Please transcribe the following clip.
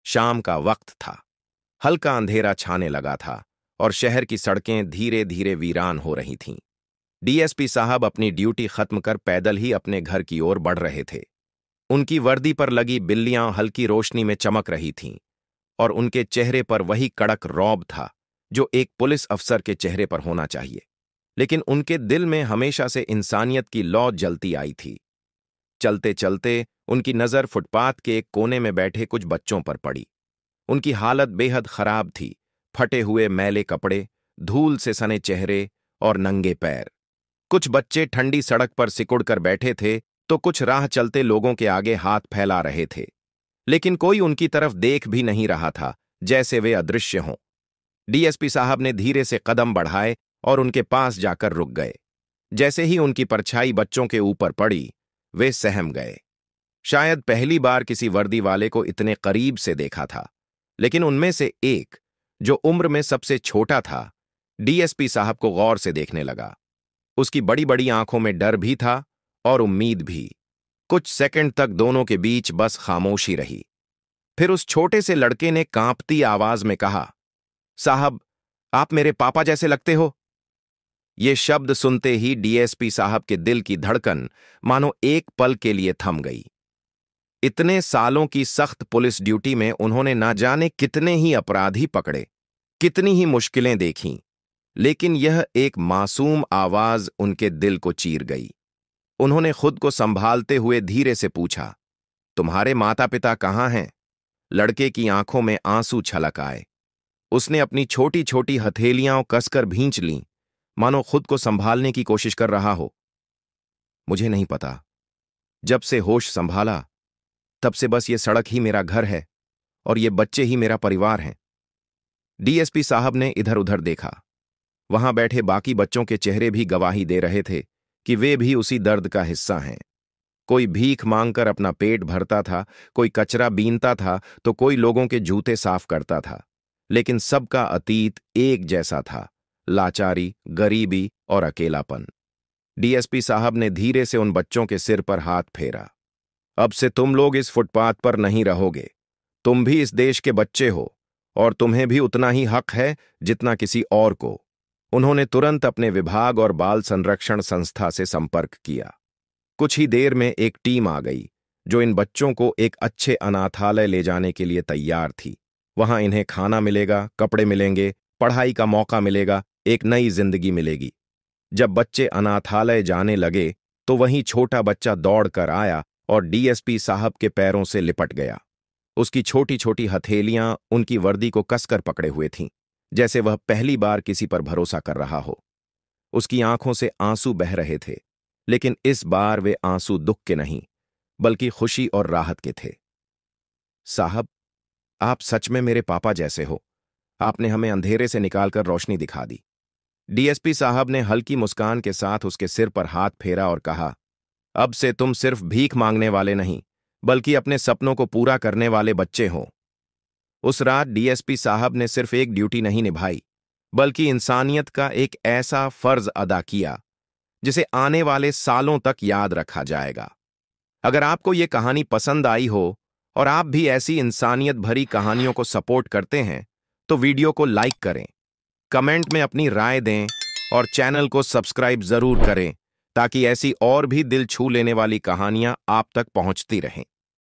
शाम का वक्त था। हल्का अंधेरा छाने लगा था और शहर की सड़कें धीरे धीरे वीरान हो रही थीं। डीएसपी साहब अपनी ड्यूटी खत्म कर पैदल ही अपने घर की ओर बढ़ रहे थे। उनकी वर्दी पर लगी बिल्लियां हल्की रोशनी में चमक रही थीं और उनके चेहरे पर वही कड़क रौब था जो एक पुलिस अफसर के चेहरे पर होना चाहिए। लेकिन उनके दिल में हमेशा से इंसानियत की लौ जलती आई थी। चलते चलते उनकी नज़र फुटपाथ के एक कोने में बैठे कुछ बच्चों पर पड़ी। उनकी हालत बेहद खराब थी। फटे हुए मैले कपड़े, धूल से सने चेहरे और नंगे पैर। कुछ बच्चे ठंडी सड़क पर सिकुड़ कर बैठे थे तो कुछ राह चलते लोगों के आगे हाथ फैला रहे थे। लेकिन कोई उनकी तरफ देख भी नहीं रहा था, जैसे वे अदृश्य हों। डीएसपी साहब ने धीरे से कदम बढ़ाए और उनके पास जाकर रुक गए। जैसे ही उनकी परछाई बच्चों के ऊपर पड़ी, वे सहम गए। शायद पहली बार किसी वर्दी वाले को इतने करीब से देखा था। लेकिन उनमें से एक, जो उम्र में सबसे छोटा था, डीएसपी साहब को गौर से देखने लगा। उसकी बड़ी बड़ी आंखों में डर भी था और उम्मीद भी। कुछ सेकंड तक दोनों के बीच बस खामोशी रही। फिर उस छोटे से लड़के ने कांपती आवाज में कहा, साहब, आप मेरे पापा जैसे लगते हो। ये शब्द सुनते ही डीएसपी साहब के दिल की धड़कन मानो एक पल के लिए थम गई। इतने सालों की सख्त पुलिस ड्यूटी में उन्होंने ना जाने कितने ही अपराधी पकड़े, कितनी ही मुश्किलें देखीं, लेकिन यह एक मासूम आवाज उनके दिल को चीर गई। उन्होंने खुद को संभालते हुए धीरे से पूछा, तुम्हारे माता पिता कहाँ हैं? लड़के की आंखों में आंसू छलक आए। उसने अपनी छोटी छोटी हथेलियां कसकर भींच लीं, मानो खुद को संभालने की कोशिश कर रहा हो। मुझे नहीं पता। जब से होश संभाला तब से बस ये सड़क ही मेरा घर है और ये बच्चे ही मेरा परिवार हैं। डीएसपी साहब ने इधर उधर देखा। वहां बैठे बाकी बच्चों के चेहरे भी गवाही दे रहे थे कि वे भी उसी दर्द का हिस्सा हैं। कोई भीख मांगकर अपना पेट भरता था, कोई कचरा बीनता था, तो कोई लोगों के जूते साफ करता था। लेकिन सबका अतीत एक जैसा था, लाचारी, गरीबी और अकेलापन। डीएसपी साहब ने धीरे से उन बच्चों के सिर पर हाथ फेरा। अब से तुम लोग इस फुटपाथ पर नहीं रहोगे। तुम भी इस देश के बच्चे हो और तुम्हें भी उतना ही हक है जितना किसी और को। उन्होंने तुरंत अपने विभाग और बाल संरक्षण संस्था से संपर्क किया। कुछ ही देर में एक टीम आ गई जो इन बच्चों को एक अच्छे अनाथालय ले जाने के लिए तैयार थी। वहां इन्हें खाना मिलेगा, कपड़े मिलेंगे, पढ़ाई का मौका मिलेगा, एक नई जिंदगी मिलेगी। जब बच्चे अनाथालय जाने लगे तो वहीं छोटा बच्चा दौड़कर आया और डीएसपी साहब के पैरों से लिपट गया। उसकी छोटी छोटी हथेलियां उनकी वर्दी को कसकर पकड़े हुए थीं, जैसे वह पहली बार किसी पर भरोसा कर रहा हो। उसकी आंखों से आंसू बह रहे थे, लेकिन इस बार वे आंसू दुख के नहीं, बल्कि खुशी और राहत के थे। साहब, आप सच में मेरे पापा जैसे हो। आपने हमें अंधेरे से निकालकर रोशनी दिखा दी। डीएसपी साहब ने हल्की मुस्कान के साथ उसके सिर पर हाथ फेरा और कहा, अब से तुम सिर्फ भीख मांगने वाले नहीं, बल्कि अपने सपनों को पूरा करने वाले बच्चे हो। उस रात डीएसपी साहब ने सिर्फ एक ड्यूटी नहीं निभाई, बल्कि इंसानियत का एक ऐसा फर्ज अदा किया जिसे आने वाले सालों तक याद रखा जाएगा। अगर आपको ये कहानी पसंद आई हो और आप भी ऐसी इंसानियत भरी कहानियों को सपोर्ट करते हैं, तो वीडियो को लाइक करें, कमेंट में अपनी राय दें और चैनल को सब्सक्राइब जरूर करें ताकि ऐसी और भी दिल छू लेने वाली कहानियां आप तक पहुंचती रहें।